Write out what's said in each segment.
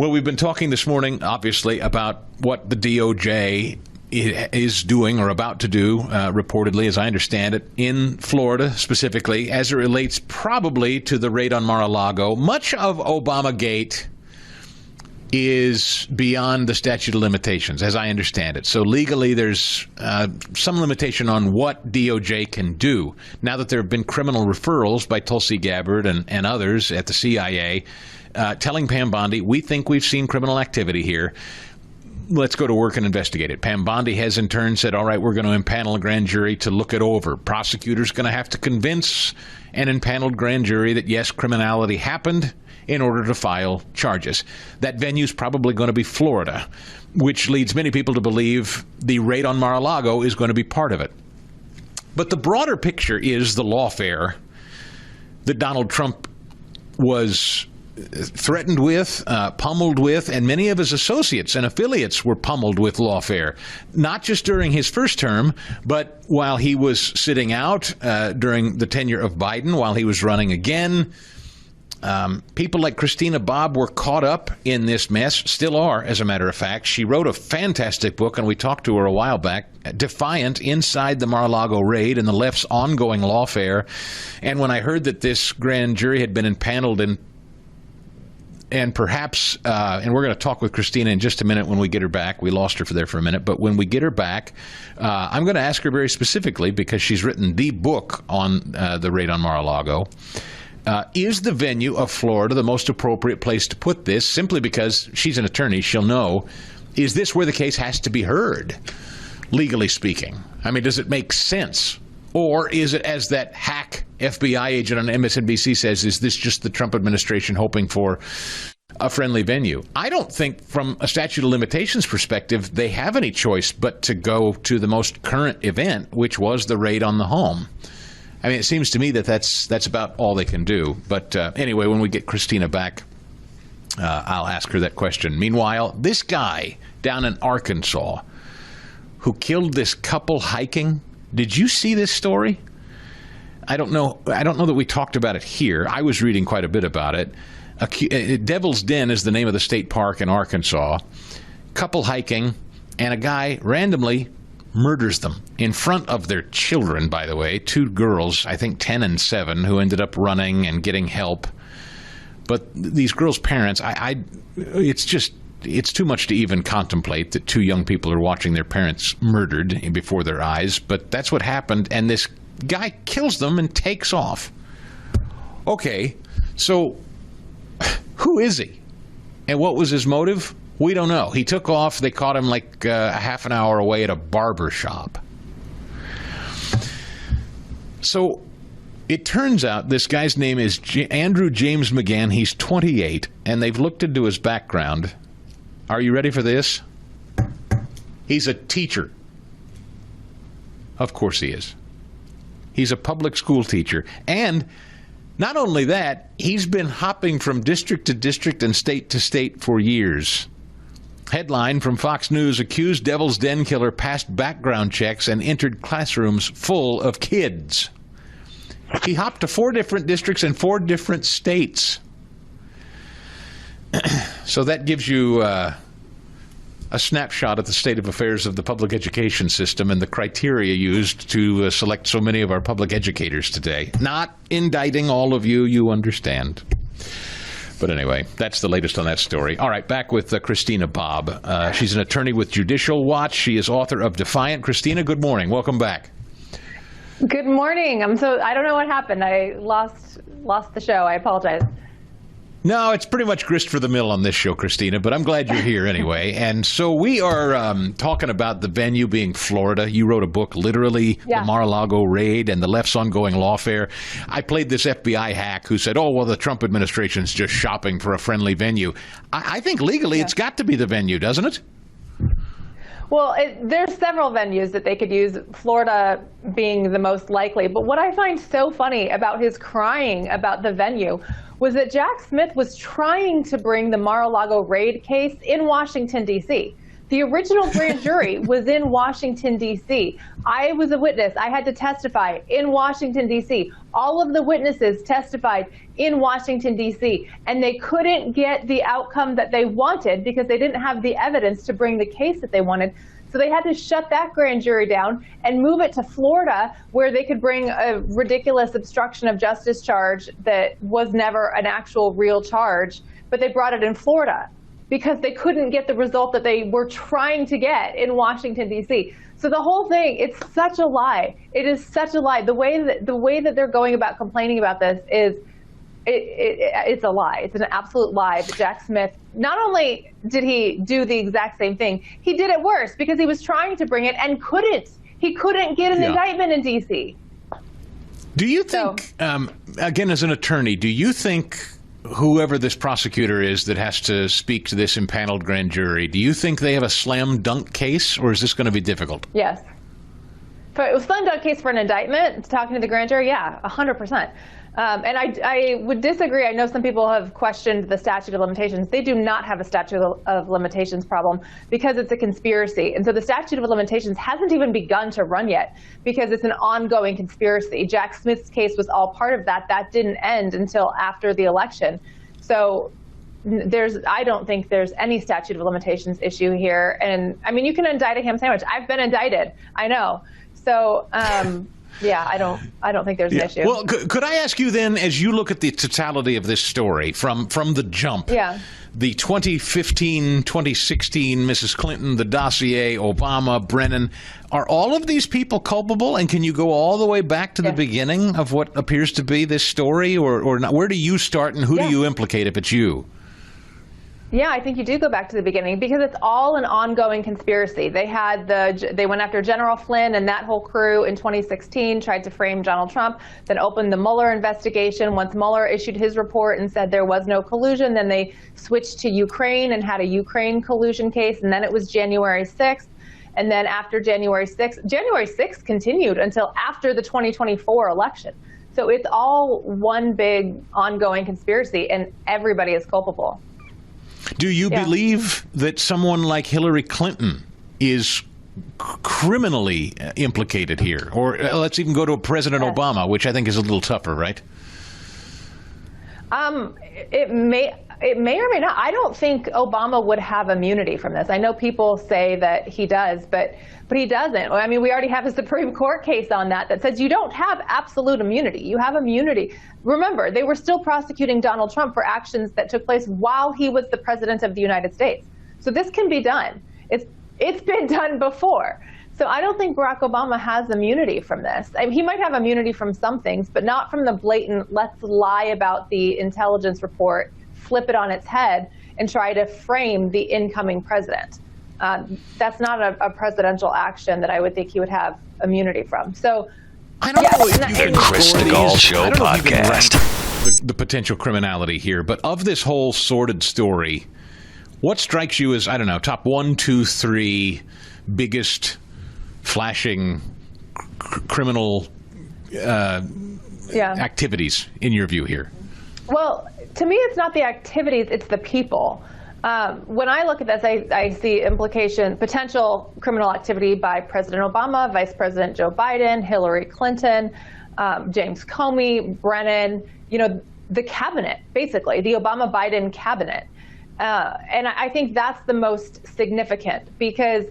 Well, we've been talking this morning, obviously, about what the DOJ is doing or about to do, reportedly, as I understand it, in Florida specifically, as it relates probably to the raid on Mar-A-Lago. Much of Obamagate is beyond the statute of limitations, as I understand it. So legally, there's some limitation on what DOJ can do. Now that there have been criminal referrals by Tulsi Gabbard and others at the CIA telling Pam Bondi, we think we've seen criminal activity here. Let's go to work and investigate it. Pam Bondi has in turn said, all right, we're going to impanel a grand jury to look it over. Prosecutors going to have to convince an impaneled grand jury that, yes, criminality happened in order to file charges. That venue is probably going to be Florida, which leads many people to believe the raid on Mar-A-Lago is going to be part of it. But the broader picture is the lawfare that Donald Trump was threatened with, pummeled with, and many of his associates and affiliates were pummeled with lawfare, not just during his first term, but while he was sitting out during the tenure of Biden, while he was running again. People like Christina Bobb were caught up in this mess, still are, as a matter of fact. She wrote a fantastic book, and we talked to her a while back, Defiant, Inside the Mar-A-Lago Raid and the Left's Ongoing Lawfare. And when I heard that this grand jury had been impaneled and perhaps, and we're going to talk with Christina in just a minute when we get her back. We lost her there for a minute, but when we get her back, I'm going to ask her very specifically, because she's written the book on the raid on Mar-A-Lago. Is the venue of Florida the most appropriate place to put this? Simply because she's an attorney, she'll know. Is this where the case has to be heard, legally speaking? I mean, does it make sense? Or is it, as that hack FBI agent on MSNBC says, is this just the Trump administration hoping for a friendly venue? I don't think from a statute of limitations perspective they have any choice but to go to the most current event, which was the raid on the home. I mean, it seems to me that that's about all they can do. But anyway, when we get Christina back, I'll ask her that question. Meanwhile, this guy down in Arkansas who killed this couple hiking, did you see this story? I don't know that we talked about it here. I was reading quite a bit about it. Devil's Den is the name of the state park in Arkansas. Couple hiking, and a guy randomly murders them in front of their children, by the way. Two girls, I think 10 and 7, who ended up running and getting help. But these girls' parents, it's too much to even contemplate that two young people are watching their parents murdered before their eyes. But that's what happened, and this guy kills them and takes off. Okay, so who is he? And what was his motive? We don't know. He took off. They caught him like a half an hour away at a barber shop. So it turns out this guy's name is Andrew James McGann. He's 28, and they've looked into his background. Are you ready for this? He's a teacher. Of course he is. He's a public school teacher. And not only that, he's been hopping from district to district and state to state for years. Headline from Fox News: accused Devil's Den killer passed background checks and entered classrooms full of kids. He hopped to 4 different districts in 4 different states. So that gives you a snapshot of the state of affairs of the public education system and the criteria used to select so many of our public educators today. Not indicting all of you, you understand. But anyway, that's the latest on that story. All right, back with Christina Bobb. She's an attorney with Judicial Watch. She is author of Defiant. Christina, good morning. Welcome back. Good morning. I don't know what happened. I lost the show. I apologize. No, it's pretty much grist for the mill on this show, Christina, but I'm glad you're here anyway. And so we are talking about the venue being Florida. You wrote a book, literally, The Mar-A-Lago Raid and the Left's Ongoing Lawfare. I played this FBI hack who said, oh, well, the Trump administration's just shopping for a friendly venue. I think legally it's got to be the venue, doesn't it? Well, there's several venues that they could use, Florida being the most likely. But what I find so funny about his crying about the venue was that Jack Smith was trying to bring the Mar-A-Lago raid case in Washington, D.C. The original grand jury was in Washington, D.C. I was a witness. I had to testify in Washington, D.C. All of the witnesses testified in Washington, D.C. And they couldn't get the outcome that they wanted because they didn't have the evidence to bring the case that they wanted. So they had to shut that grand jury down and move it to Florida, where they could bring a ridiculous obstruction of justice charge that was never an actual real charge, but they brought it in Florida because they couldn't get the result that they were trying to get in Washington, D.C. So the whole thing, it's such a lie. It is such a lie. The way that they're going about complaining about this is, it's a lie. It's an absolute lie that Jack Smith, not only did he do the exact same thing, he did it worse because he was trying to bring it and couldn't. He couldn't get an indictment in D.C. Do you think, again, as an attorney, do you think whoever this prosecutor is that has to speak to this impaneled grand jury, do you think they have a slam dunk case, or is this going to be difficult? Yes. For a slam dunk case for an indictment, talking to the grand jury, yeah, 100%. And I would disagree. I know some people have questioned the statute of limitations. They do not have a statute of limitations problem because it's a conspiracy. And so the statute of limitations hasn't even begun to run yet because it's an ongoing conspiracy. Jack Smith's case was all part of that. That didn't end until after the election. So I don't think there's any statute of limitations issue here. And I mean, you can indict a ham sandwich. I've been indicted. I know. So, yeah, I don't think there's an issue. Well, could I ask you then, as you look at the totality of this story from the jump, the 2015, 2016, Mrs. Clinton, the dossier, Obama, Brennan, are all of these people culpable? And can you go all the way back to the beginning of what appears to be this story, or not? Where do you start and who do you implicate if it's you? Yeah, I think you do go back to the beginning because it's all an ongoing conspiracy. They went after General Flynn and that whole crew in 2016, tried to frame Donald Trump, then opened the Mueller investigation. Once Mueller issued his report and said there was no collusion, then they switched to Ukraine and had a Ukraine collusion case, and then it was January 6th. And then after January 6th continued until after the 2024 election. So it's all one big ongoing conspiracy, and everybody is culpable. Do you believe that someone like Hillary Clinton is criminally implicated here? Or let's even go to President Obama, which I think is a little tougher, right? It may or may not. I don't think Obama would have immunity from this. I know people say that he does, but he doesn't. I mean, we already have a Supreme Court case on that says you don't have absolute immunity. You have immunity. Remember, they were still prosecuting Donald Trump for actions that took place while he was the president of the United States. So this can be done. It's been done before. So I don't think Barack Obama has immunity from this. I mean, he might have immunity from some things, but not from the blatant, let's lie about the intelligence report, flip it on its head, and try to frame the incoming president. That's not a presidential action that I would think he would have immunity from. So I don't know if the Christina Bobb Show podcast. The potential criminality here, but of this whole sordid story, what strikes you as, I don't know, top 1, 2, 3 biggest flashing criminal activities in your view here? Well, to me, it's not the activities, it's the people. When I look at this, I see potential criminal activity by President Obama, Vice President Joe Biden, Hillary Clinton, James Comey, Brennan, the cabinet, basically, the Obama-Biden cabinet. And I think that's the most significant because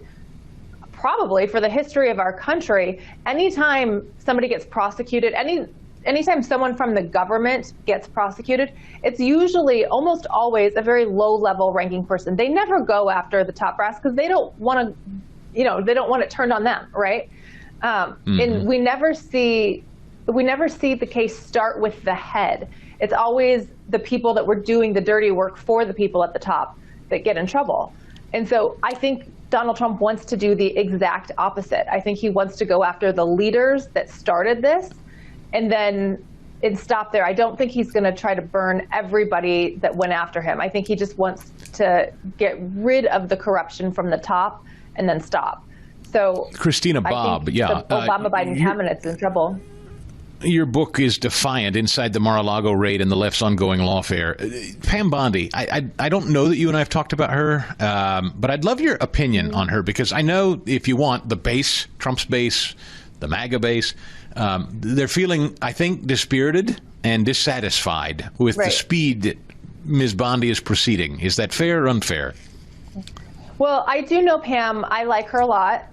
probably for the history of our country, anytime somebody gets prosecuted, anytime someone from the government gets prosecuted, it's usually almost always a very low-level ranking person. They never go after the top brass because they don't want to, they don't want it turned on them, right? And we never see the case start with the head. It's always the people that were doing the dirty work for the people at the top that get in trouble. And so I think Donald Trump wants to do the exact opposite. I think he wants to go after the leaders that started this and stop there. I don't think he's going to try to burn everybody that went after him. I think he just wants to get rid of the corruption from the top and then stop. So Christina Bobb, the Obama-Biden cabinet's in trouble. your book is defiant inside the Mar-A-Lago raid and the left's ongoing lawfare. Pam Bondi, I don't know that you and I have talked about her, but I'd love your opinion on her, because I know, if you want, the base, Trump's base, the MAGA base, they're feeling, I think, dispirited and dissatisfied with the speed that Ms. Bondi is proceeding. Is that fair or unfair? Well, I do know Pam. I like her a lot.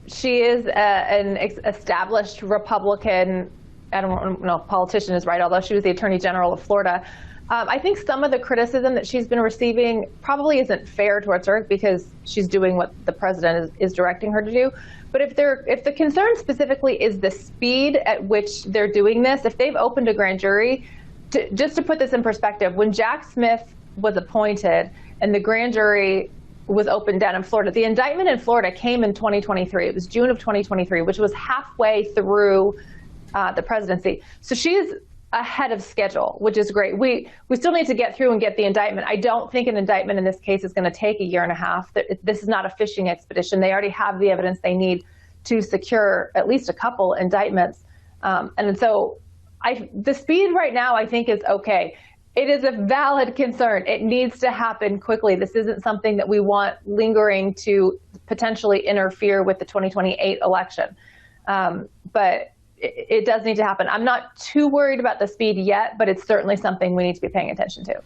She is an established Republican, I don't know if politician is right, although she was the Attorney General of Florida. I think some of the criticism that she's been receiving probably isn't fair towards her, because she's doing what the president is directing her to do. But if the concern specifically is the speed at which they're doing this, if they've opened a grand jury, just to put this in perspective, when Jack Smith was appointed and the grand jury was opened down in Florida, the indictment in Florida came in 2023. It was June of 2023, which was halfway through the presidency. So she's ahead of schedule, which is great. We still need to get through and get the indictment. I don't think an indictment in this case is going to take a year and a half. This is not a fishing expedition. They already have the evidence they need to secure at least a couple indictments. And so the speed right now, I think, is okay. It is a valid concern. It needs to happen quickly. This isn't something that we want lingering to potentially interfere with the 2028 election. But it does need to happen. I'm not too worried about the speed yet, but it's certainly something we need to be paying attention to.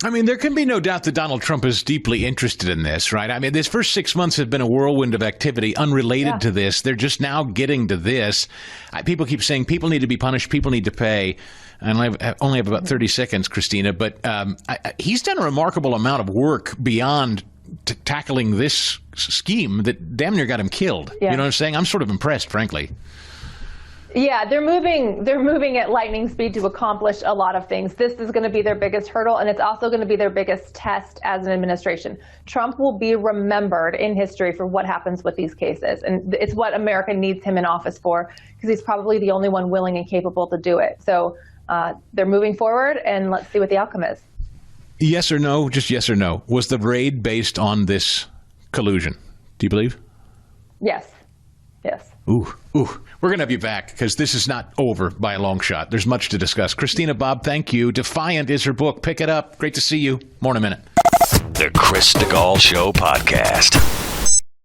I mean, there can be no doubt that Donald Trump is deeply interested in this, right? I mean, this first 6 months have been a whirlwind of activity unrelated to this. They're just now getting to this. People keep saying people need to be punished, people need to pay. And I only have about 30 seconds, Christina, but he's done a remarkable amount of work beyond tackling this scheme that damn near got him killed. Yeah. You know what I'm saying? I'm sort of impressed, frankly. Yeah, they're moving at lightning speed to accomplish a lot of things. This is going to be their biggest hurdle, and it's also going to be their biggest test as an administration. Trump will be remembered in history for what happens with these cases, and it's what America needs him in office for, because he's probably the only one willing and capable to do it. So they're moving forward, and let's see what the outcome is. Yes or no, just yes or no. Was the raid based on this collusion? Do you believe? Yes. Yes. Ooh. We're going to have you back, because this is not over by a long shot. There's much to discuss. Christina Bobb, thank you. Defiant is her book. Pick it up. Great to see you. More in a minute. The Chris DeGaulle Show podcast.